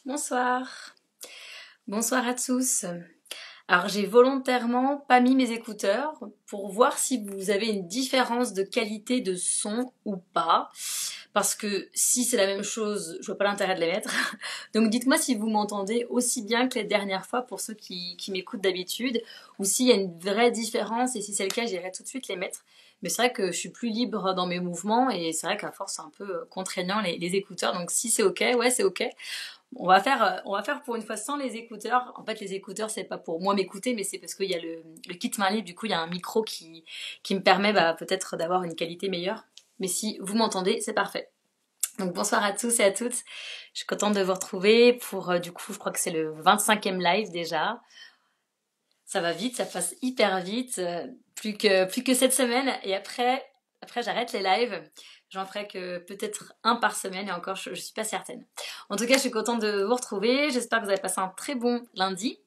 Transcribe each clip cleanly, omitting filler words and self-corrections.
Bonsoir. Bonsoir à tous. Alors j'ai volontairement pas mis mes écouteurs pour voir si vous avez une différence de qualité de son ou pas. Parce que si c'est la même chose, je vois pas l'intérêt de les mettre. Donc dites-moi si vous m'entendez aussi bien que les dernières fois pour ceux qui m'écoutent d'habitude, ou s'il y a une vraie différence, et si c'est le cas, j'irai tout de suite les mettre. Mais c'est vrai que je suis plus libre dans mes mouvements, et c'est vrai qu'à force c'est un peu contraignant les écouteurs. Donc si c'est ok, ouais c'est ok. On va faire pour une fois sans les écouteurs. En fait, les écouteurs, c'est pas pour moi m'écouter, mais c'est parce qu'il y a le kit main libre. Du coup, il y a un micro qui me permet peut-être d'avoir une qualité meilleure. Mais si vous m'entendez, c'est parfait. Donc bonsoir à tous et à toutes. Je suis contente de vous retrouver pour, du coup, je crois que c'est le 25e live déjà. Ça va vite, ça passe hyper vite. Plus que cette semaine. Et après j'arrête les lives. J'en ferai que peut-être un par semaine et encore, je suis pas certaine. En tout cas, je suis contente de vous retrouver. J'espère que vous avez passé un très bon lundi.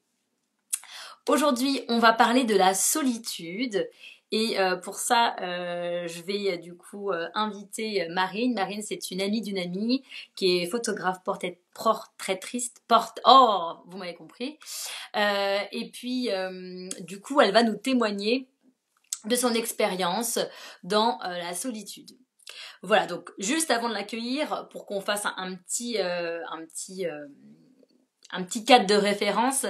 Aujourd'hui, on va parler de la solitude. Et pour ça, je vais du coup inviter Marine. Marine, c'est une amie d'une amie qui est photographe portraitiste. Oh, vous m'avez compris. Et puis, du coup, elle va nous témoigner de son expérience dans la solitude. Voilà, donc juste avant de l'accueillir, pour qu'on fasse un petit cadre de référence,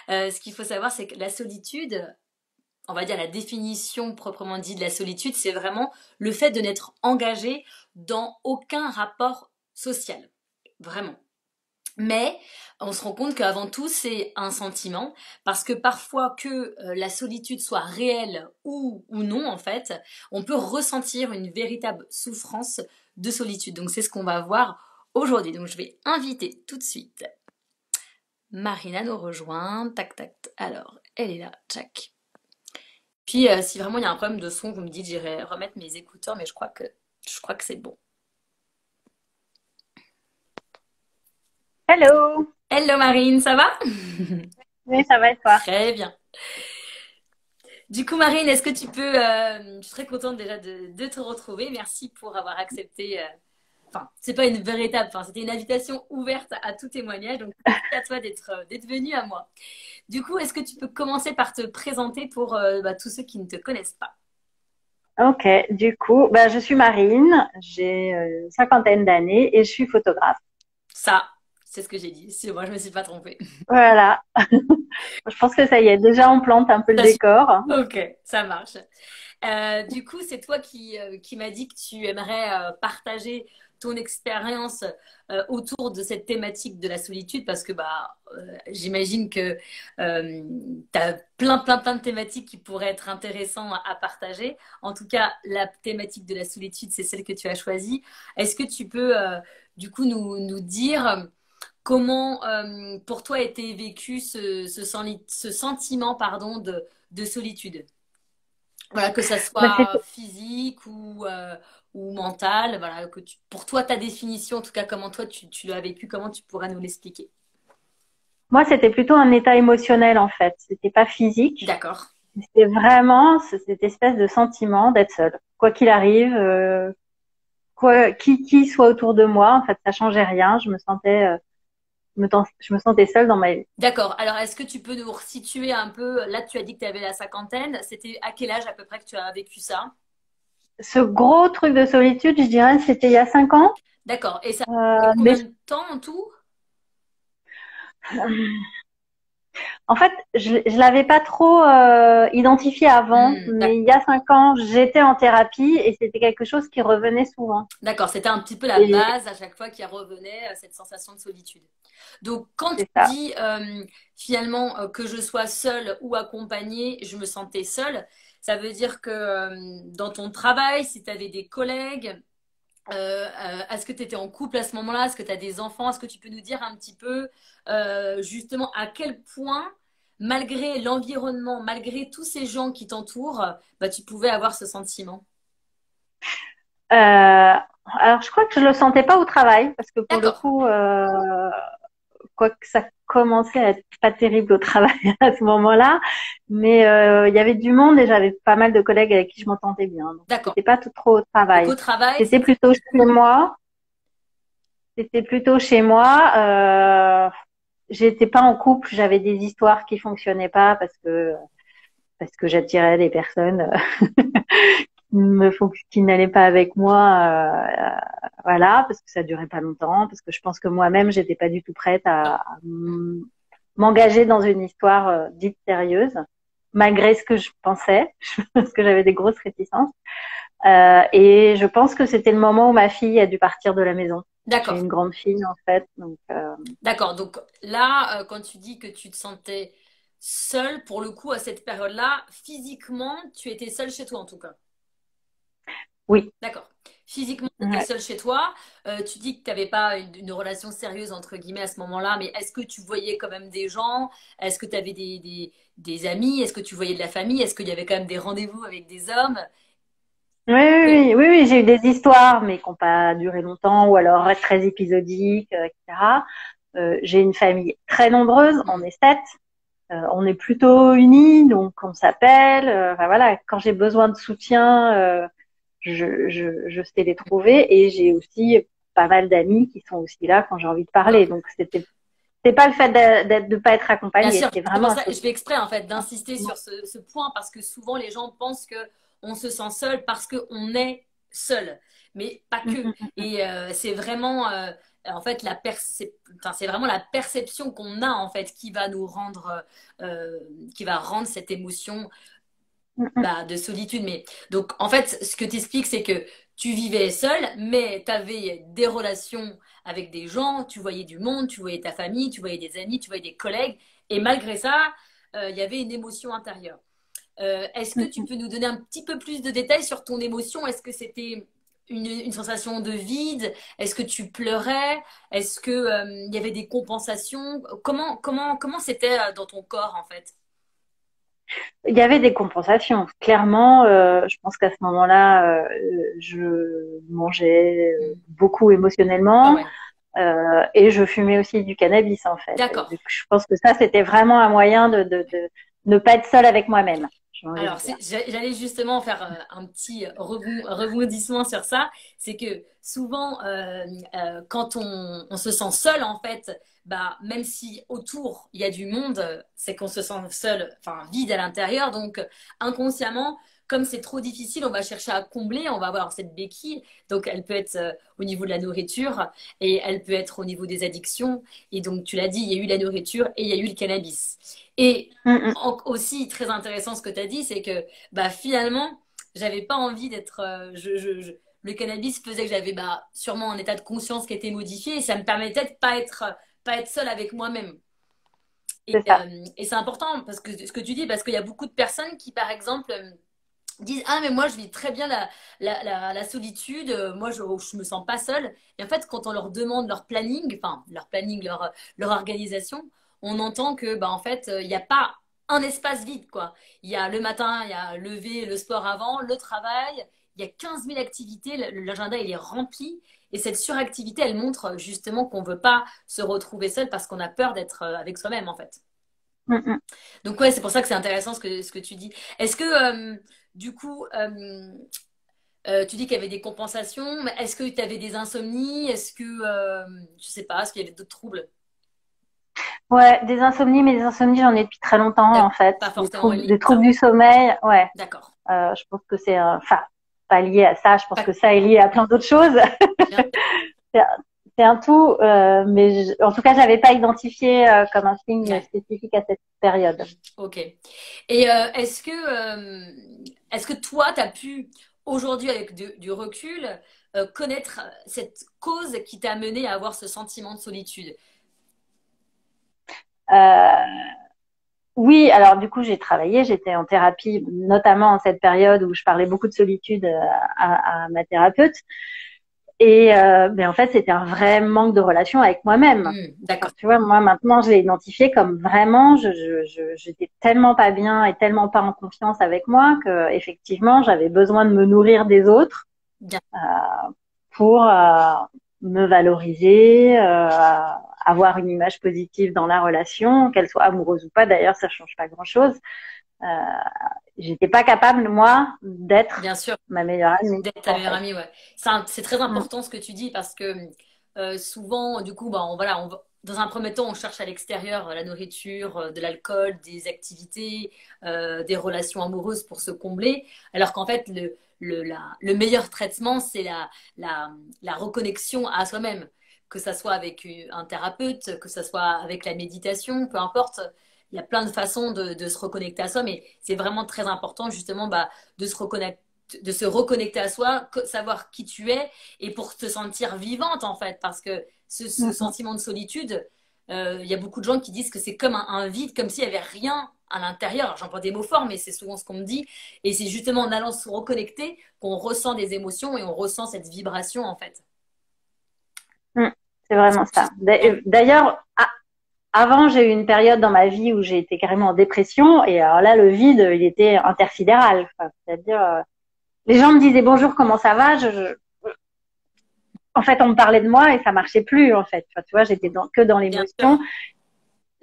ce qu'il faut savoir, c'est que la solitude, on va dire la définition proprement dit de la solitude, c'est vraiment le fait de n'être engagé dans aucun rapport social. Vraiment. Mais on se rend compte qu'avant tout, c'est un sentiment, parce que parfois que la solitude soit réelle ou non, en fait, on peut ressentir une véritable souffrance de solitude. Donc c'est ce qu'on va voir aujourd'hui. Donc je vais inviter tout de suite Marina nous rejoindre. Tac, tac. Alors, elle est là. Tac. Puis si vraiment il y a un problème de son, vous me dites, j'irai remettre mes écouteurs, mais je crois que c'est bon. Hello! Hello Marine, ça va? Oui, ça va et toi? Très bien. Du coup, Marine, est-ce que tu peux... je suis très contente déjà de te retrouver. Merci pour avoir accepté... Enfin, c'est pas une véritable... Enfin, c'était une invitation ouverte à tout témoignage. Donc, merci à toi d'être venue à moi. Du coup, est-ce que tu peux commencer par te présenter pour tous ceux qui ne te connaissent pas? Ok, du coup, je suis Marine, j'ai une cinquantaine d'années et je suis photographe. Ça, c'est ce que j'ai dit. C'est moi, je me suis pas trompée. Voilà, je pense que ça y est, déjà on plante un peu le Ça suffit. décor. Ok, ça marche. Du coup, c'est toi qui m'as dit que tu aimerais partager ton expérience autour de cette thématique de la solitude parce que j'imagine que tu as plein de thématiques qui pourraient être intéressantes à partager. En tout cas, la thématique de la solitude, c'est celle que tu as choisie. Est-ce que tu peux du coup nous dire comment pour toi a été vécu ce sentiment pardon, de solitude? Voilà, que ça soit C'était, physique ou mental, voilà, pour toi, ta définition, en tout cas, comment toi tu l'as vécu, comment tu pourrais nous l'expliquer? moi, c'était plutôt un état émotionnel en fait. C'était pas physique, D'accord. c'était vraiment cette espèce de sentiment d'être seule. Quoi qu'il arrive, qui soit autour de moi, en fait, ça changeait rien. Je me sentais seule dans ma vie. D'accord. Alors, est-ce que tu peux nous resituer un peu, là, tu as dit que tu avais la cinquantaine, c'était à quel âge à peu près que tu as vécu ça? Ce gros truc de solitude, je dirais, c'était il y a 5 ans. D'accord. Et ça a duré Mais combien de temps en tout? en fait, je l'avais pas trop identifié avant, mais il y a 5 ans, j'étais en thérapie et c'était quelque chose qui revenait souvent. D'accord, c'était un petit peu la Et base à chaque fois qui revenait cette sensation de solitude. Donc, quand tu c'est ça. dis finalement que je sois seule ou accompagnée, je me sentais seule, ça veut dire que dans ton travail, si tu avais des collègues, est-ce que tu étais en couple à ce moment-là? Est-ce que tu as des enfants? Est-ce que tu peux nous dire un petit peu justement à quel point, malgré l'environnement, malgré tous ces gens qui t'entourent, tu pouvais avoir ce sentiment? Alors, je crois que je le sentais pas au travail parce que pour le D'accord. coup, quoique ça commençait à être pas terrible au travail à ce moment-là, mais il y avait du monde et j'avais pas mal de collègues avec qui je m'entendais bien. Donc, D'accord. c'était pas tout trop au Donc au travail. travail, C'était c'était plutôt chez moi. c'était plutôt chez moi. J'étais pas en couple, j'avais des histoires qui fonctionnaient pas parce que j'attirais des personnes qui n'allaient pas avec moi, voilà, parce que ça durait pas longtemps, parce que je pense que moi-même j'étais pas du tout prête à m'engager dans une histoire dite sérieuse, malgré ce que je pensais, parce que j'avais des grosses réticences. Et je pense que c'était le moment où ma fille a dû partir de la maison. J'ai D'accord. une grande fille en fait, donc D'accord. Donc là, quand tu dis que tu te sentais seule, pour le coup, à cette période-là, physiquement, tu étais seule chez toi en tout cas. oui. D'accord. Physiquement, tu étais Ouais. seule chez toi. Tu dis que tu n'avais pas une relation sérieuse, entre guillemets, à ce moment-là, mais est-ce que tu voyais quand même des gens? Est-ce que tu avais des amis? Est-ce que tu voyais de la famille? Est-ce qu'il y avait quand même des rendez-vous avec des hommes? Oui, oui, oui, oui, oui, j'ai eu des histoires, mais qui n'ont pas duré longtemps, ou alors très épisodiques, etc. J'ai une famille très nombreuse, on Hmm. est 7. On est plutôt unis, donc on s'appelle. Enfin, voilà, quand j'ai besoin de soutien, je sais les trouver. Et j'ai aussi pas mal d'amis qui sont aussi là quand j'ai envie de parler. Ok. Donc c'est pas le fait de pas être Bien accompagné, sûr, c'est c'est pour vraiment un ça je truc. fais exprès en fait d'insister sur ce point parce que souvent les gens pensent que on se sent seul parce qu'on est seul, mais pas Mm, que. mm, mm, Et c'est vraiment en fait enfin, c'est vraiment la perception qu'on a en fait qui va nous rendre qui va rendre cette émotion mm, mm. bah, de solitude. Mais donc, en fait, ce que tu expliques, c'est que tu vivais seul, mais tu avais des relations avec des gens, tu voyais du monde, tu voyais ta famille, tu voyais des amis, tu voyais des collègues, et malgré ça, il y avait une émotion intérieure. Est-ce que Mm, tu mm. peux nous donner un petit peu plus de détails sur ton émotion? Est-ce que c'était une sensation de vide? Est-ce que tu pleurais? Est-ce que, il y avait des compensations? Comment c'était dans ton corps, en fait? Il y avait des compensations. Clairement, je pense qu'à ce moment-là, je mangeais Hmm. beaucoup Ah émotionnellement. ouais, Et je fumais aussi du cannabis en fait. Et d'accord. donc, je pense que ça, c'était vraiment un moyen de ne pas être seule avec moi-même, j'ai envie de Alors, dire. j'allais justement faire un petit rebondissement sur ça. C'est que souvent, quand on se sent seul, en fait, bah, même si autour il y a du monde, c'est qu'on se sent seul, enfin vide à l'intérieur. Donc, inconsciemment, comme c'est trop difficile, on va chercher à combler, on va avoir cette béquille. Donc, elle peut être au niveau de la nourriture et elle peut être au niveau des addictions. Et donc, tu l'as dit, il y a eu la nourriture et il y a eu le cannabis. Et Mm, aussi très intéressant ce que tu as dit, c'est que bah, finalement, j'avais pas envie d'être. Le cannabis faisait que j'avais bah, sûrement un état de conscience qui était modifié et ça me permettait de pas être seule avec moi-même. c'est ça. Et c'est important parce que ce que tu dis, parce qu'il y a beaucoup de personnes qui, par exemple, disent ah mais moi je vis très bien la solitude, moi je me sens pas seule. Et en fait quand on leur demande leur planning, enfin leur planning, leur organisation, on entend que bah en fait il n'y a pas un espace vide quoi. Il y a le matin, il y a lever, le sport avant, le travail, il y a 15 000 activités, l'agenda il est rempli. Et cette suractivité, elle montre justement qu'on veut pas se retrouver seul parce qu'on a peur d'être avec soi-même en fait. Mm, mm. Donc ouais, c'est pour ça que c'est intéressant ce que tu dis. Est-ce que du coup, tu dis qu'il y avait des compensations, mais est-ce que tu avais des insomnies? Est-ce que, je sais pas, est-ce qu'il y avait d'autres troubles? Ouais, des insomnies, mais des insomnies, j'en ai depuis très longtemps en fait. Pas forcément Des relié à troubles ça. du sommeil, ouais. D'accord. Je pense que enfin, pas lié à ça. Je pense Pas- que ça est lié à plein d'autres choses. Bien. C'est c'est un tout, mais en tout cas, j'avais pas identifié comme un signe Ouais. spécifique à cette période. Ok. Et est-ce que toi, tu as pu, aujourd'hui, avec du recul, connaître cette cause qui t'a mené à avoir ce sentiment de solitude? Euh, Oui, alors du coup, j'ai travaillé, j'étais en thérapie, notamment en cette période où je parlais beaucoup de solitude à ma thérapeute. Et mais en fait, c'était un vrai manque de relation avec moi-même. Hmm, Enfin, d'accord. tu vois, moi maintenant, je l'ai identifié comme vraiment, j'étais tellement pas bien et tellement pas en confiance avec moi que effectivement, j'avais besoin de me nourrir des autres Bien. pour me valoriser, avoir une image positive dans la relation, qu'elle soit amoureuse ou pas. D'ailleurs, ça change pas grand-chose. Euh, J'étais pas capable, moi, d'être Bien sûr. ma meilleure amie, D'être ta en meilleure fait. amie, ouais. C'est très Mm, important ce que tu dis parce que souvent, du coup, bah, dans un premier temps, on cherche à l'extérieur la nourriture, de l'alcool, des activités, des relations amoureuses pour se combler, alors qu'en fait, le meilleur traitement, c'est la, la reconnexion à soi-même, que ça soit avec un thérapeute, que ça soit avec la méditation, peu importe. Il y a plein de façons de se reconnecter à soi, mais c'est vraiment très important justement bah, de se reconnecter à soi, savoir qui tu es et pour te sentir vivante en fait, parce que ce Mhm. sentiment de solitude, il y a beaucoup de gens qui disent que c'est comme un vide, comme s'il n'y avait rien à l'intérieur. J'emploie des mots forts, mais c'est souvent ce qu'on me dit. Et c'est justement en allant se reconnecter qu'on ressent des émotions et on ressent cette vibration en fait. Mm. C'est vraiment ça. D'ailleurs, avant, j'ai eu une période dans ma vie où j'ai été carrément en dépression. Et alors là, le vide, il était intersidéral. Quoi. C'est-à-dire, les gens me disaient bonjour, comment ça va? En fait, on me parlait de moi et ça marchait plus, en fait. Enfin, tu vois, j'étais que dans Bien sûr. l'émotion.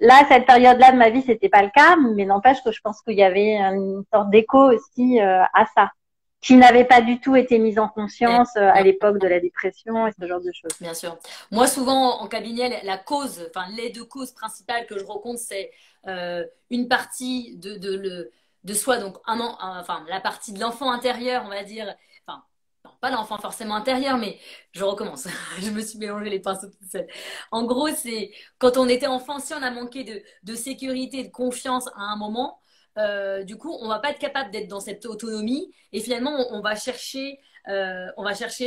Là, cette période-là de ma vie, c'était pas le cas, mais n'empêche que je pense qu'il y avait une sorte d'écho aussi à ça, qui n'avait pas du tout été mise en conscience à l'époque de la dépression et ce genre de choses. Bien sûr. Moi, souvent en cabinet, la cause, enfin les deux causes principales que je rencontre, c'est une partie de soi, donc enfin la partie de l'enfant intérieur, on va dire. Enfin, non, pas l'enfant forcément intérieur, mais je recommence. Je me suis mélangé les pinceaux toute seule. En gros, c'est quand on était enfant, si on a manqué de sécurité, de confiance à un moment, du coup, on va pas être capable d'être dans cette autonomie et finalement, on va chercher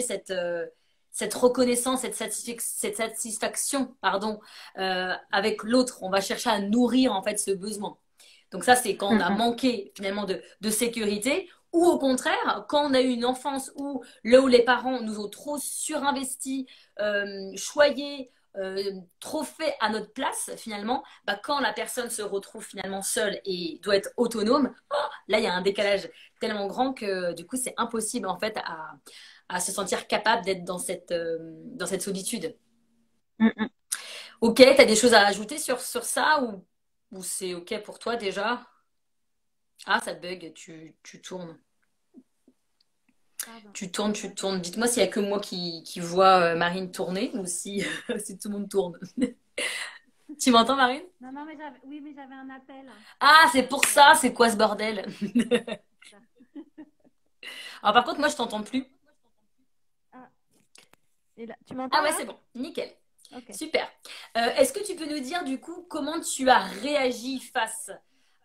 cette reconnaissance, cette satisfaction, pardon, avec l'autre. On va chercher à nourrir en fait ce besoin. Donc ça, c'est quand on a Mm, manqué finalement de sécurité, ou au contraire, quand on a eu une enfance où là où les parents nous ont trop surinvesti, choyé, trop fait à notre place finalement, bah, quand la personne se retrouve finalement seule et doit être autonome, oh, là il y a un décalage tellement grand que du coup c'est impossible en fait à se sentir capable d'être dans cette solitude. mm, mm. Ok, tu as des choses à ajouter sur ça ou c'est ok pour toi déjà? Ah, ça bug, tu tournes. Pardon. Tu tournes, tu tournes. Dites-moi s'il y a que moi qui vois Marine tourner ou si, si tout le monde tourne. Tu m'entends, Marine? Non, non, mais oui, mais j'avais un appel. Ah, c'est Donc, pour ça, c'est quoi ce bordel? ça. Alors par contre, moi, je t'entends plus. Ah, et là, tu Ah m'entends ouais, là? c'est bon, nickel. Ok. Super. Est-ce que tu peux nous dire du coup comment tu as réagi face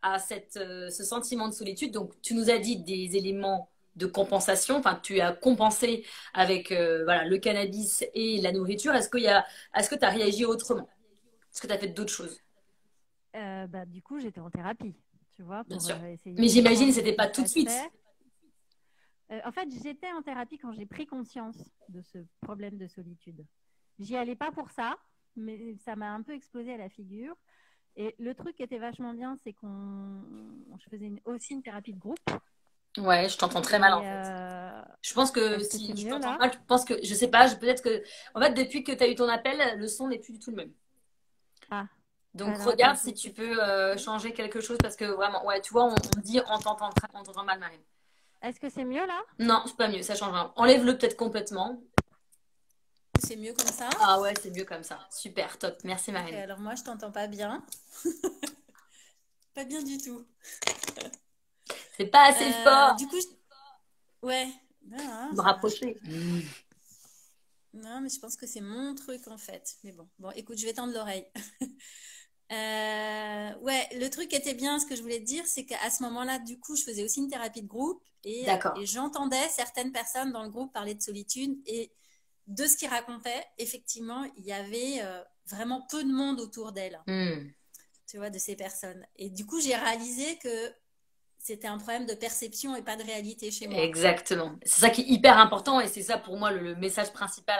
à ce sentiment de solitude? Donc, tu nous as dit des éléments de compensation, enfin, tu as compensé avec voilà, le cannabis et la nourriture. Est-ce que tu as réagi autrement? Est-ce que tu as fait d'autres choses? Bah, du coup, j'étais en thérapie, tu vois, Bien pour sûr. essayer Mais de j'imagine comprendre que ce c'était qui pas se tout de suite. passait. En fait, j'étais en thérapie quand j'ai pris conscience de ce problème de solitude. J'y allais pas pour ça, mais ça m'a un peu explosé à la figure. Et le truc qui était vachement bien, c'est je faisais aussi une thérapie de groupe. Ouais, je t'entends très mal Et en fait. Je pense que est-ce que c'est si je mieux t'entends là? mal, je pense que, je sais pas, peut-être que, en fait, depuis que tu as eu ton appel, le son n'est plus du tout le même. Ah, Donc alors attends, regarde je vais si tu essayer de peux changer. changer quelque chose parce que vraiment, ouais, tu vois, on dit on t'entend mal, Marine. Est-ce que c'est mieux là? Non, c'est pas mieux, ça change rien. Enlève-le peut-être complètement. C'est mieux comme ça? Ah ouais, c'est mieux comme ça. Super, top. Merci, Ok, Marine. alors moi je t'entends pas bien. Pas bien du tout. C'est pas assez fort. Du coup, ouais. Non, hein, Me rapprocher. non, mais je pense que c'est mon truc en fait. Mais bon, bon, écoute, je vais tendre l'oreille. Ouais, le truc qui était bien, ce que je voulais te dire, c'est qu'à ce moment-là, du coup, je faisais aussi une thérapie de groupe D'accord. et j'entendais certaines personnes dans le groupe parler de solitude et de ce qu'ils racontaient, effectivement, il y avait vraiment peu de monde autour d'elles, Hmm. tu vois, de ces personnes. Et du coup, j'ai réalisé que c'était un problème de perception et pas de réalité chez moi. Exactement. C'est ça qui est hyper important et c'est ça pour moi le message principal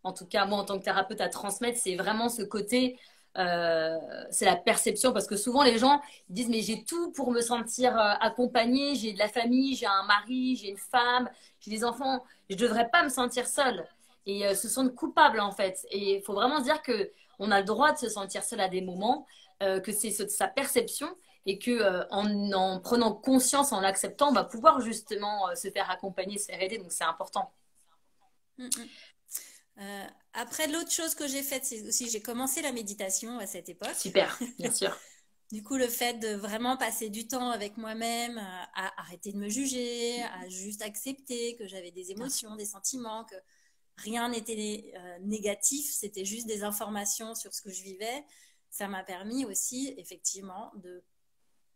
en tout cas moi en tant que thérapeute à transmettre, c'est vraiment ce côté, c'est la perception parce que souvent les gens ils disent mais j'ai tout pour me sentir accompagnée, j'ai de la famille, j'ai un mari, j'ai une femme, j'ai des enfants, je devrais pas me sentir seule et se sentent coupables en fait et il faut vraiment se dire que on a le droit de se sentir seul à des moments, que c'est sa perception et que en prenant conscience, en l'acceptant, on va pouvoir justement se faire accompagner, se faire aider. Donc c'est important. Mm, mm. Après, l'autre chose que j'ai faite, c'est aussi j'ai commencé la méditation à cette époque. Super, bien sûr. Du coup, le fait de vraiment passer du temps avec moi-même, à arrêter de me juger, à juste accepter que j'avais des Bien sûr. émotions, des sentiments, que rien n'était négatif, c'était juste des informations sur ce que je vivais, ça m'a permis aussi, effectivement,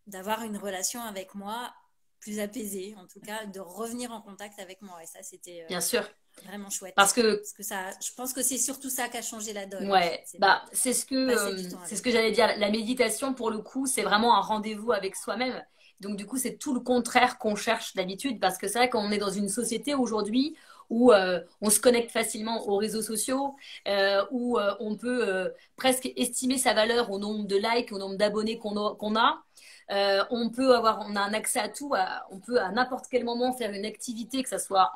d'avoir une relation avec moi plus apaisée, en tout cas, de revenir en contact avec moi. Et ça, c'était Bien sûr. vraiment Parce chouette. que Parce que ça, je pense que c'est surtout ça qui a changé la donne, en fait. ouais, C'est de bah c'est ce que passer du temps c'est ce avec que moi. j'allais dire. La méditation, pour le coup, c'est vraiment un rendez-vous avec soi-même. Donc du coup, c'est tout le contraire qu'on cherche d'habitude, parce que c'est vrai qu'on est dans une société aujourd'hui où on se connecte facilement aux réseaux sociaux, où on peut presque estimer sa valeur au nombre de likes, au nombre d'abonnés qu'on a. On a un accès à tout, on peut à n'importe quel moment faire une activité, que ce soit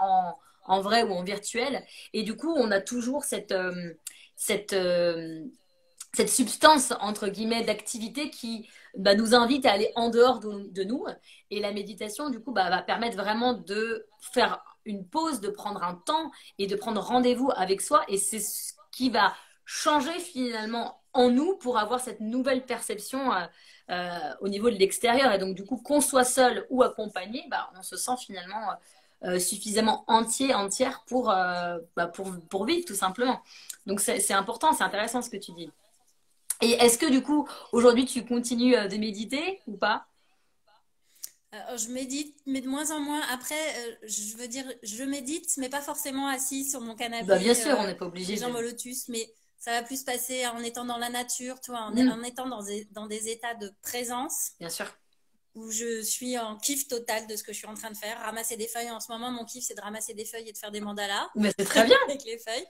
en vrai ou en virtuel. Et du coup, on a toujours cette, euh, cette substance, entre guillemets, d'activité qui nous invite à aller en dehors de nous. Et la méditation, du coup, va permettre vraiment de faire une pause, de prendre un temps et de prendre rendez-vous avec soi. Et c'est ce qui va changer finalement en nous pour avoir cette nouvelle perception au niveau de l'extérieur. Et donc, du coup, qu'on soit seul ou accompagné, on se sent finalement suffisamment entier, entière pour vivre, tout simplement. Donc, c'est important, c'est intéressant ce que tu dis. Et est-ce que du coup, aujourd'hui, tu continues de méditer ou pas? Je médite, mais de moins en moins. Après, je veux dire, je médite, mais pas forcément assis sur mon Bah, bien canapé, sûr, on n'est pas obligé les de. jambes au lotus, mais ça va plus se passer en étant dans la nature, tu vois, Hmm, en étant dans des états de présence bien sûr. où je suis en kiff total de ce que je suis en train de faire. Ramasser des feuilles, en ce moment, mon kiff, c'est de ramasser des feuilles et de faire des mandalas Mais c'est très bien. avec les feuilles.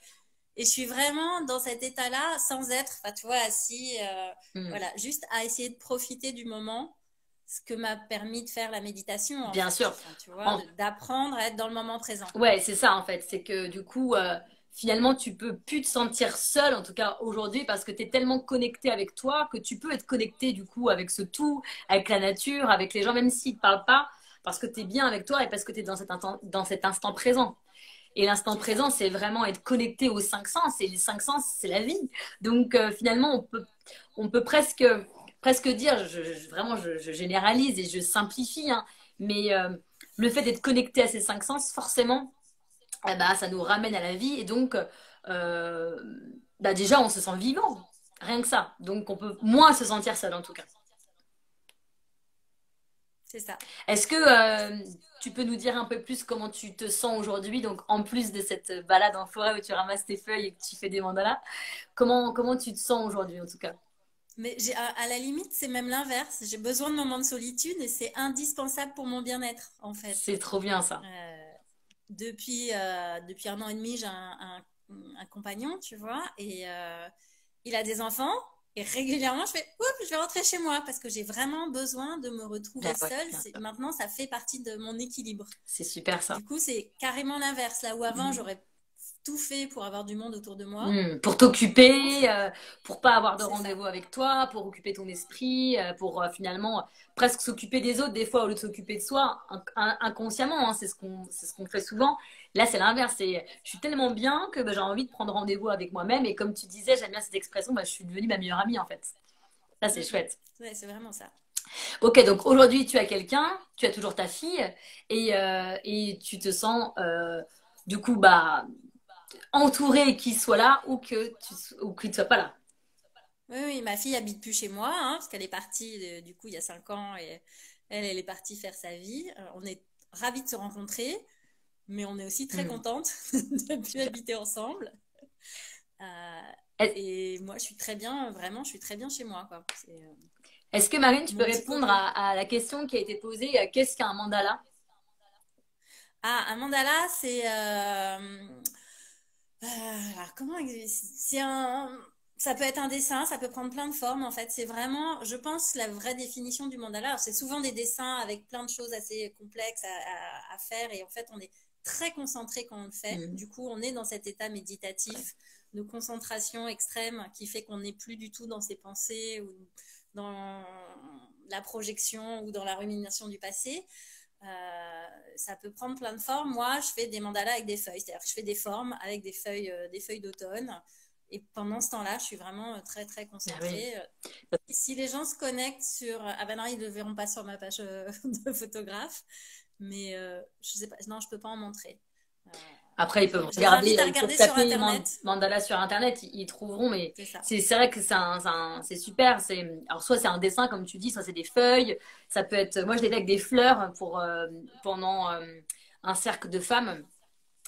Et je suis vraiment dans cet état-là sans être, enfin, tu vois, assis, Hmm, voilà, juste à essayer de profiter du moment, ce que m'a permis de faire la méditation, en bien fait. sûr. Enfin, tu vois, En- d'apprendre à être dans le moment présent. Ouais, c'est ça en fait. C'est que du coup, finalement, tu peux plus te sentir seul, en tout cas aujourd'hui, parce que tu es tellement connecté avec toi que tu peux être connecté du coup avec ce tout, avec la nature, avec les gens, même s'ils ne te parlent pas, parce que tu es bien avec toi et parce que tu es dans cet instant présent. Et l'instant C'est ça. présent, c'est vraiment être connecté aux cinq sens. Et les cinq sens, c'est la vie. Donc finalement, on peut presque dire, vraiment, je généralise et je simplifie, hein, mais le fait d'être connecté à ces cinq sens, forcément, ça nous ramène à la vie. Et donc, euh, déjà, on se sent vivant. Rien que ça. Donc, on peut moins se sentir seul, en tout cas. C'est ça. Est-ce que tu peux nous dire un peu plus comment tu te sens aujourd'hui, donc en plus de cette balade en forêt où tu ramasses tes feuilles et que tu fais des mandalas, comment tu te sens aujourd'hui en tout cas? Mais à la limite, c'est même l'inverse. J'ai besoin de moments de solitude et c'est indispensable pour mon bien-être, en fait. C'est trop bien ça. Euh, depuis un an et demi, j'ai un compagnon, tu vois, et il a des enfants. Et régulièrement, je fais, oups, je vais rentrer chez moi parce que j'ai vraiment besoin de me retrouver Ah ouais, seule. bien sûr. Maintenant, ça fait partie de mon équilibre. C'est super ça. Du coup, c'est carrément l'inverse. Là où avant, Mhm. j'aurais tout fait pour avoir du monde autour de moi. Pour Maintenant, t'occuper, pour pas avoir de c'est ça. rendez-vous avec toi, pour occuper ton esprit, pour finalement presque s'occuper des autres des fois au lieu de s'occuper de soi inconsciemment, hein, c'est ce qu'on fait souvent. Là, c'est l'inverse. Je suis tellement bien que j'ai envie de prendre rendez-vous avec moi-même. Et comme tu disais, j'aime bien cette expression, je suis devenue ma meilleure amie en fait. Ça, Mm, c'est mm. chouette. Ouais, c'est vraiment ça. Ok, donc aujourd'hui, tu as quelqu'un, tu as toujours ta fille et tu te sens du coup entouré qu'il soit là ou qu'il ne soit pas là. Oui, oui, ma fille habite plus chez moi, hein, parce qu'elle est partie, du coup, il y a 5 ans, et elle est partie faire sa vie. On est ravis de se rencontrer, mais on est aussi très Hmm, contente de plus super. habiter ensemble. Euh, Est- et moi, je suis très bien, vraiment, je suis très bien chez moi, quoi. C'est Est-ce que Marine, tu peux mon petit répondre cocon. à la question qui a été posée, qu'est-ce qu'un mandala? Ah, un mandala, c'est alors, c'est un, ça peut être un dessin, ça peut prendre plein de formes en fait. C'est vraiment, je pense, la vraie définition du mandala. Alors, c'est souvent des dessins avec plein de choses assez complexes à faire et en fait, on est très concentré quand on le fait. Hmm, Du coup, on est dans cet état méditatif de concentration extrême qui fait qu'on n'est plus du tout dans ses pensées ou dans la projection ou dans la rumination du passé. Ça peut prendre plein de formes. Moi, je fais des mandalas avec des feuilles, c'est-à-dire que je fais des formes avec des feuilles d'automne. Et pendant ce temps-là, je suis vraiment très, très Ah oui. concentrée. Si les gens se connectent sur... Ah ben non, ils ne le verront pas sur ma page de photographe. Mais je sais pas, non, je peux pas en montrer. Euh, Après, ils peuvent je les regarder, invite à ils peuvent regarder sur taper Internet. mandala sur Internet, ils trouveront, mais C'est ça. c'est vrai que c'est super. Alors, soit c'est un dessin, comme tu dis, soit c'est des feuilles. Ça peut être, moi, je l'ai fait avec des fleurs pendant un cercle de femmes.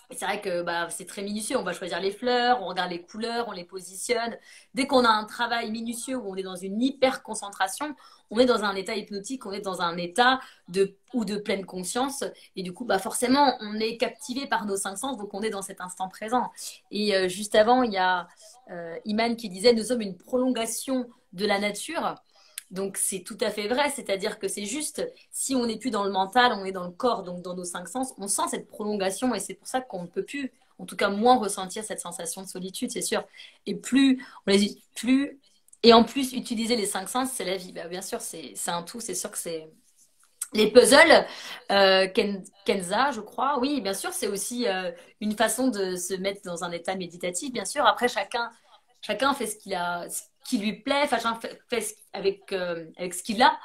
Et c'est vrai que bah, c'est très minutieux. On va choisir les fleurs, on regarde les couleurs, on les positionne. Dès qu'on a un travail minutieux où on est dans une hyper concentration, on est dans un état hypnotique, on est dans un état ou de pleine conscience. Et du coup, bah, forcément, on est captivé par nos cinq sens, donc on est dans cet instant présent. Et juste avant, il y a Iman qui disait, nous sommes une prolongation de la nature. Donc c'est tout à fait vrai, c'est-à-dire que c'est juste, si on n'est plus dans le mental, on est dans le corps, donc dans nos cinq sens, on sent cette prolongation et c'est pour ça qu'on ne peut plus, en tout cas moins ressentir cette sensation de solitude, c'est sûr. Et plus on les plus et en plus utiliser les cinq sens, c'est la vie. Bah, bien sûr, c'est un tout, c'est sûr que c'est les puzzles, Kenza, je crois. Oui, bien sûr, c'est aussi une façon de se mettre dans un état méditatif, bien sûr. Après, chacun fait ce qui lui plaît, fait avec ce qu'il a.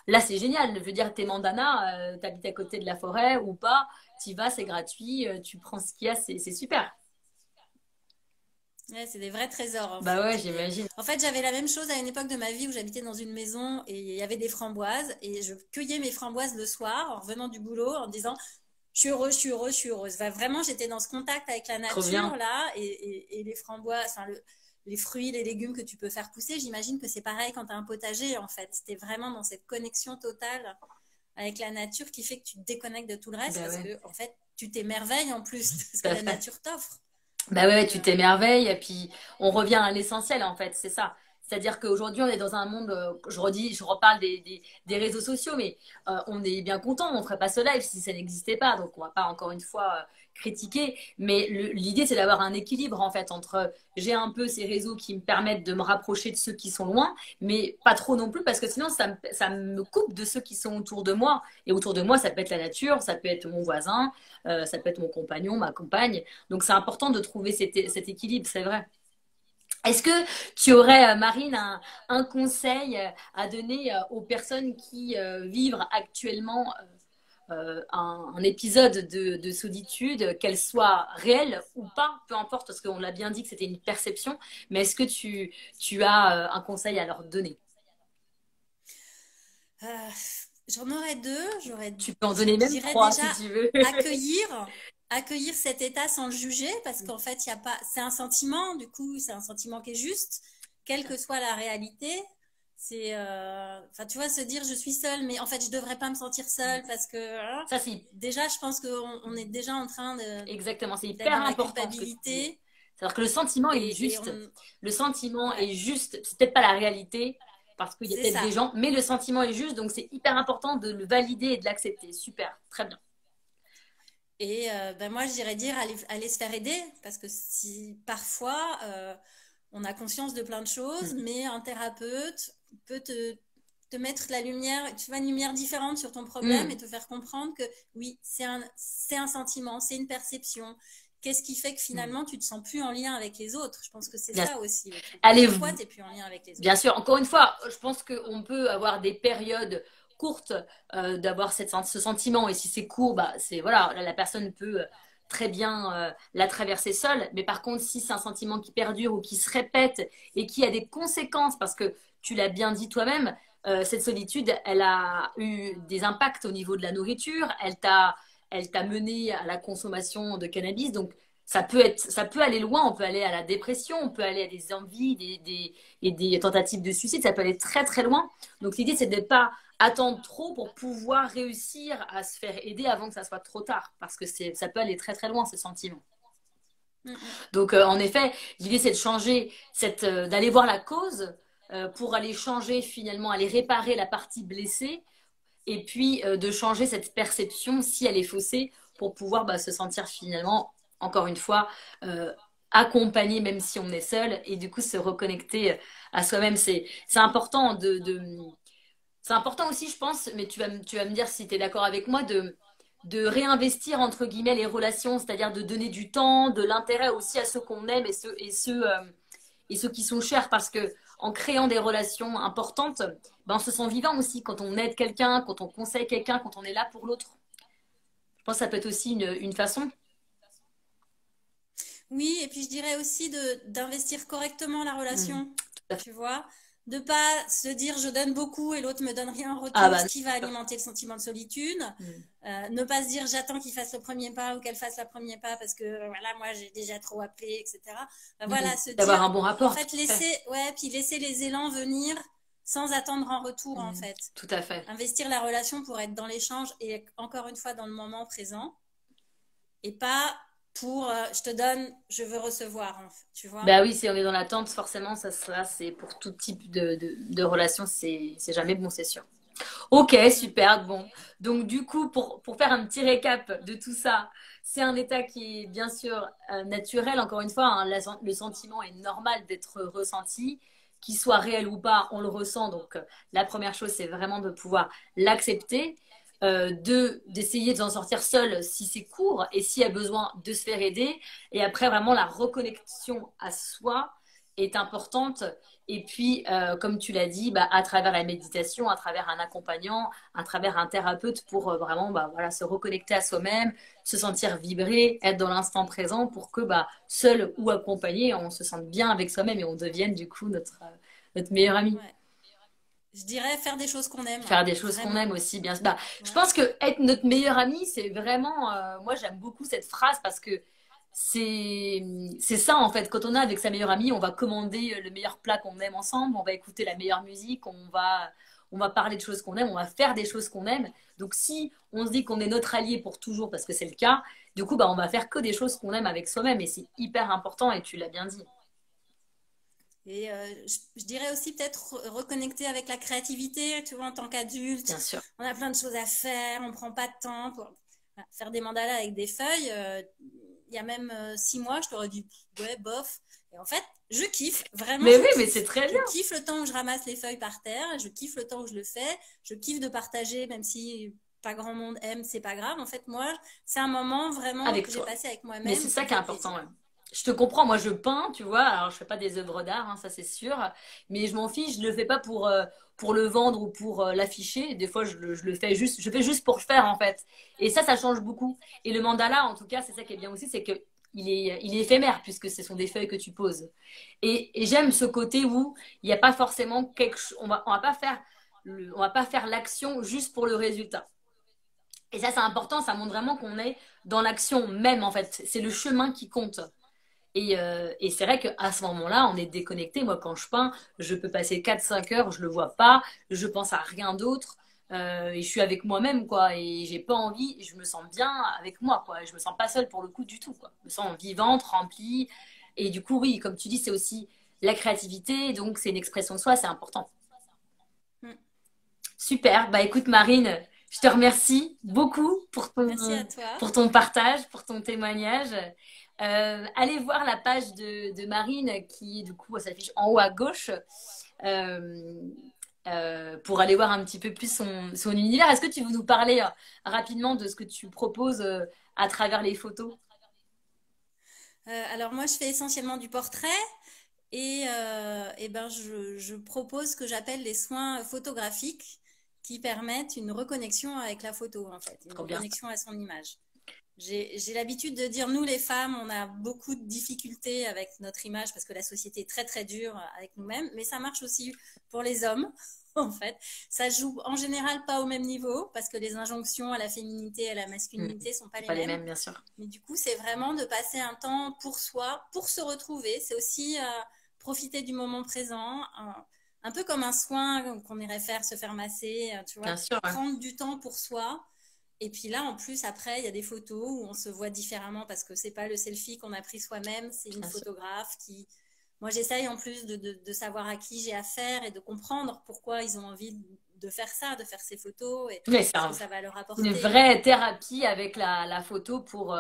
Là, c'est génial. Je veux dire, tes mandanas, t'habites à côté de la forêt ou pas, t'y vas, c'est gratuit, tu prends ce qu'il y a, c'est super. Ouais, c'est des vrais trésors en Bah ouais, fait. j'imagine. En fait, j'avais la même chose à une époque de ma vie où j'habitais dans une maison et il y avait des framboises et je cueillais mes framboises le soir en revenant du boulot en disant je suis heureuse, je suis heureuse, je suis heureuse. Enfin, vraiment, j'étais dans ce contact avec la Trop nature bien. là et les framboises, les fruits, les légumes que tu peux faire pousser, j'imagine que c'est pareil quand tu as un potager en fait. C'était vraiment dans cette connexion totale avec la nature qui fait que tu te déconnectes de tout le reste Bah parce ouais, que en fait, tu t'émerveilles en plus de ce tout que à la fait. nature t'offre. Bah ouais, ouais, Donc, tu t'émerveilles et puis on revient à l'essentiel en fait, c'est ça. C'est-à-dire qu'aujourd'hui on est dans un monde, je reparle des réseaux sociaux, mais on est bien content, on ferait pas ce live si ça n'existait pas, donc on va pas encore une fois critiquer, mais l'idée c'est d'avoir un équilibre en fait entre j'ai un peu ces réseaux qui me permettent de me rapprocher de ceux qui sont loin, mais pas trop non plus parce que sinon ça me coupe de ceux qui sont autour de moi, et autour de moi ça peut être la nature, ça peut être mon voisin, ça peut être mon compagnon, ma compagne. Donc c'est important de trouver cet équilibre, c'est vrai. Est-ce que tu aurais, Marine, un conseil à donner aux personnes qui vivent actuellement un épisode de solitude, qu'elle soit réelle ou pas, peu importe, parce qu'on l'a bien dit que c'était une perception, mais est-ce que tu as un conseil à leur donner? euh, j'en aurais deux. Tu peux en donner Je même dirais trois déjà si tu veux. accueillir, accueillir cet état sans le juger, parce qu'en fait, il y a pas, c'est un sentiment, du coup, c'est un sentiment qui est juste, quelle que soit la réalité. Enfin, tu vois, se dire je suis seule, mais en fait, je devrais pas me sentir seule parce que hein, Ça, c'est déjà, je pense qu'on est déjà en train exactement, c'est d'être hyper dans la important ce que tu dis. culpabilité C'est-à-dire que le sentiment, il est et juste. on, Le sentiment ouais, est juste. C'est peut-être pas la réalité, parce qu'il y a c'est peut-être ça. des gens, mais le sentiment est juste, donc c'est hyper important de le valider et de l'accepter. Super, très bien. Et ben moi, je dirais dire aller se faire aider, parce que si parfois on a conscience de plein de choses, Mm. mais un thérapeute peut te mettre la lumière, tu vois, une lumière différente sur ton problème et Mm. te faire comprendre que oui, c'est un sentiment, c'est une perception. Qu'est-ce qui fait que Mm. finalement tu te sens plus en lien avec les autres? Je pense que c'est Bien, ça aussi le truc. allez, Pourquoi tu n'es plus en lien avec les bien autres? sûr, encore une fois, je pense qu'on peut avoir des périodes courtes d'avoir ce sentiment, et si c'est court, bah, c'est voilà, la personne peut très bien la traverser seule. Mais par contre, si c'est un sentiment qui perdure ou qui se répète et qui a des conséquences, parce que tu l'as bien dit toi-même, cette solitude, elle a eu des impacts au niveau de la nourriture, elle t'a mené à la consommation de cannabis, donc ça peut aller loin, on peut aller à la dépression, on peut aller à des envies, et des tentatives de suicide, ça peut aller très très loin. Donc l'idée, c'est de ne pas attendre trop pour pouvoir réussir à se faire aider avant que ça soit trop tard, parce que ça peut aller très très loin, ce sentiment. Mm, mm. Donc en effet, l'idée, c'est de changer, d'aller voir la cause pour aller changer finalement, aller réparer la partie blessée, et puis de changer cette perception si elle est faussée pour pouvoir bah, se sentir finalement, encore une fois, euh, accompagné même si on est seul et du coup se reconnecter à soi-même. C'est important C'est important aussi, je pense, mais tu vas me dire si tu es d'accord avec moi, de réinvestir, entre guillemets, les relations, c'est-à-dire de donner du temps, de l'intérêt aussi à ceux qu'on aime et ceux qui sont chers, parce que en créant des relations importantes, ben, on se sent vivant aussi quand on aide quelqu'un, quand on conseille quelqu'un, quand on est là pour l'autre. Je pense que ça peut être aussi une façon. Oui, et puis je dirais aussi d'investir correctement la Mm. relation, Tout à fait. tu vois, de pas se dire je donne beaucoup et l'autre me donne rien en Ah retour, bah ce non, qui va c'est sûr. alimenter le sentiment de solitude. Mm. Ne pas se dire j'attends qu'il fasse le premier pas ou qu'elle fasse le premier pas parce que voilà, moi j'ai déjà trop appelé, etc. Ben Mm. voilà, se D'avoir dire, un bon en rapport, tout fait, à fait. laisser, ouais, puis laisser les élans venir sans attendre en retour, en Mm. fait. Tout à fait. Investir la relation pour être dans l'échange et encore une fois dans le moment présent et pas pour je te donne, je veux recevoir, tu vois. Bah oui, si on est dans l'attente, forcément, ça c'est pour tout type de relation, c'est jamais bon, c'est sûr. Ok, Mm. super, bon. Donc du coup, pour faire un petit récap de tout ça, c'est un état qui est bien sûr naturel, encore une fois, hein, le sentiment est normal d'être ressenti, qu'il soit réel ou pas, on le ressent. Donc la première chose, c'est vraiment de pouvoir l'accepter, d'essayer de s'en sortir seul si c'est court et s'il y a besoin de se faire aider. Et après, vraiment, la reconnexion à soi est importante. Et puis, comme tu l'as dit, bah, à travers la méditation, à travers un accompagnant, à travers un thérapeute pour vraiment bah, voilà, se reconnecter à soi-même, se sentir vibrer, être dans l'instant présent pour que bah, seul ou accompagné, on se sente bien avec soi-même et on devienne du coup notre meilleur ami. Ouais. Je dirais faire des choses qu'on aime, Faire des choses qu'on vraiment. aime aussi, bien sûr. Bah, je Ouais. pense que être notre meilleur ami, c'est vraiment. Moi, j'aime beaucoup cette phrase parce que c'est ça en fait. Quand on est avec sa meilleure amie, on va commander le meilleur plat qu'on aime ensemble, on va écouter la meilleure musique, on va parler de choses qu'on aime, on va faire des choses qu'on aime. Donc, si on se dit qu'on est notre allié pour toujours, parce que c'est le cas, du coup, bah, on va faire que des choses qu'on aime avec soi-même et c'est hyper important et tu l'as bien dit. Et je dirais aussi peut-être reconnecter avec la créativité, tu vois, en tant qu'adulte. Bien sûr. On a plein de choses à faire, on prend pas de temps pour voilà, faire des mandalas avec des feuilles. Il y a même 6 mois, je t'aurais dit, ouais, bof. Et en fait, je kiffe, vraiment, Mais je oui, mais c'est kiffe. très Je bien. kiffe le temps où je ramasse les feuilles par terre, je kiffe le temps où je le fais, je kiffe de partager, même si pas grand monde aime, c'est pas grave. En fait, moi, c'est un moment vraiment Avec que j'ai toi. passé avec Mais c'est moi-même ça qui me qui est fait important, plaisir. ouais. Je te comprends, moi je peins, tu vois, alors je fais pas des œuvres d'art, hein, ça c'est sûr, mais je m'en fiche, je le fais pas pour le vendre ou pour l'afficher, des fois je le fais juste, je fais juste pour le faire en fait. Et ça change beaucoup. Et le mandala, en tout cas, c'est ça qui est bien aussi, c'est que il est éphémère puisque ce sont des feuilles que tu poses. Et j'aime ce côté où il n'y a pas forcément quelque chose, on va pas faire on va pas faire l'action juste pour le résultat. Et ça, c'est important, ça montre vraiment qu'on est dans l'action même, en fait. C'est le chemin qui compte. Et c'est vrai qu'à ce moment-là, on est déconnecté. Moi, quand je peins, je peux passer 4 5 heures, je le vois pas, je pense à rien d'autre. Et je suis avec moi-même, quoi. Et j'ai pas envie, je me sens bien avec moi, quoi. Et je me sens pas seule pour le coup du tout, quoi. Je me sens vivante, remplie. Et du coup, oui, comme tu dis, c'est aussi la créativité. Donc, c'est une expression de soi, c'est important. Mm. Super. Bah écoute, Marine, je te remercie beaucoup Merci à toi. pour ton partage, pour ton témoignage. Allez voir la page de Marine qui, du coup, s'affiche en haut à gauche euh, pour aller voir un petit peu plus son univers. Est-ce que tu veux nous parler rapidement de ce que tu proposes à travers les photos? Alors moi, je fais essentiellement du portrait et ben, je propose ce que j'appelle les soins photographiques qui permettent une reconnexion avec la photo, en fait, une Trop bien. reconnexion à son image. J'ai l'habitude de dire, nous les femmes, on a beaucoup de difficultés avec notre image parce que la société est très très dure avec nous-mêmes, mais ça marche aussi pour les hommes, en fait. Ça joue en général pas au même niveau parce que les injonctions à la féminité et à la Hmm. masculinité sont pas C'est les pas les mêmes. mêmes, bien sûr. Mais du coup, c'est vraiment de passer un temps pour soi, pour se retrouver. C'est aussi profiter du moment présent, un peu comme un soin qu'on irait faire, se faire masser, tu vois, Bien sûr, ouais. prendre du temps pour soi. Et puis là, en plus, après, il y a des photos où on se voit différemment parce que c'est pas le selfie qu'on a pris soi-même, c'est une Bien sûr. photographe qui. Moi, j'essaye en plus de savoir à qui j'ai affaire et de comprendre pourquoi ils ont envie de faire ça, de faire ces photos et Mais c'est ce que ça va leur une apporter. vraie thérapie avec la photo pour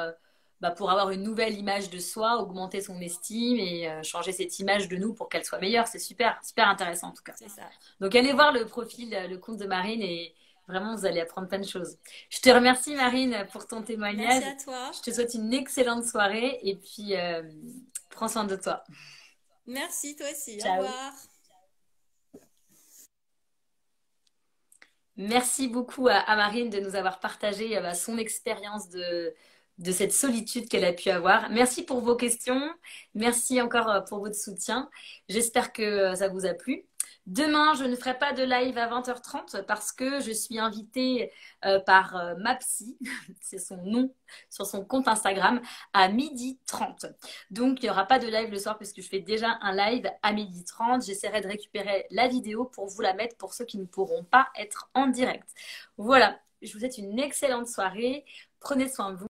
pour avoir une nouvelle image de soi, augmenter son estime et changer cette image de nous pour qu'elle soit meilleure. C'est super, super intéressant en tout cas. C'est ça. Donc allez voir le profil, le compte de Marine et vraiment vous allez apprendre plein de choses. Je te remercie Marine pour ton témoignage. Merci à toi. Je te souhaite une excellente soirée et puis prends soin de toi. Merci, toi aussi. Au Ciao. revoir. Merci beaucoup à Marine de nous avoir partagé son expérience de cette solitude qu'elle a pu avoir. Merci pour vos questions. Merci encore pour votre soutien. J'espère que ça vous a plu. Demain, je ne ferai pas de live à 20h30 parce que je suis invitée par ma psy, c'est son nom, sur son compte Instagram, à 12h30. Donc, il n'y aura pas de live le soir puisque je fais déjà un live à 12h30. J'essaierai de récupérer la vidéo pour vous la mettre pour ceux qui ne pourront pas être en direct. Voilà, je vous souhaite une excellente soirée. Prenez soin de vous.